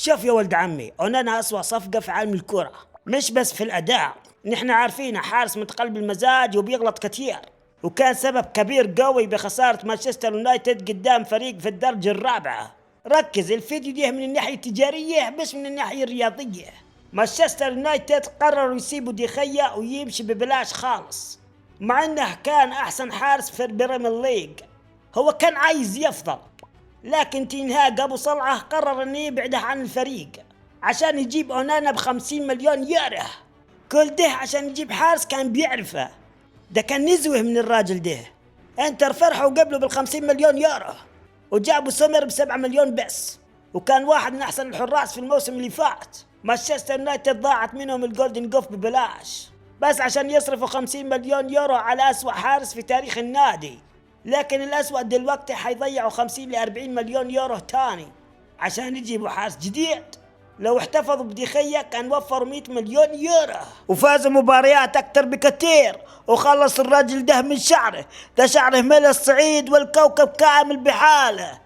شوف يا ولد عمي، اونانا اسوأ صفقة في عالم الكرة، مش بس في الاداء. نحن عارفين حارس متقلب المزاج وبيغلط كتير، وكان سبب كبير قوي بخسارة مانشستر يونايتد قدام فريق في الدرجة الرابعة. ركز الفيديو ده من الناحية التجارية مش من الناحية الرياضية. مانشستر يونايتد قرروا يسيبوا ديخيا ويمشي ببلاش خالص، مع انه كان احسن حارس في البريمير ليج. هو كان عايز يفضل، لكن تنهاج ابو صلعة قرر انه يبعده عن الفريق عشان يجيب اونانا ب50 مليون يورو. كل ده عشان يجيب حارس كان بيعرفه. ده كان نزوه من الراجل ده. انتر فرحوا قبله بال50 مليون يورو، وجابوا سومر ب7 مليون بس، وكان واحد من احسن الحراس في الموسم اللي فات. مانشستر يونايتد ضاعت منهم الجولدن جوف ببلاش بس عشان يصرفوا 50 مليون يورو على اسوأ حارس في تاريخ النادي. لكن الأسوأ دلوقتي حيضيعوا 50 ل40 مليون يورو تاني عشان يجيبوا حارس جديد. لو احتفظوا بديخيا كان وفروا 100 مليون يورو وفازوا مباريات أكتر بكتير، وخلص الراجل ده من شعره. ده شعره ملا الصعيد والكوكب كامل بحاله.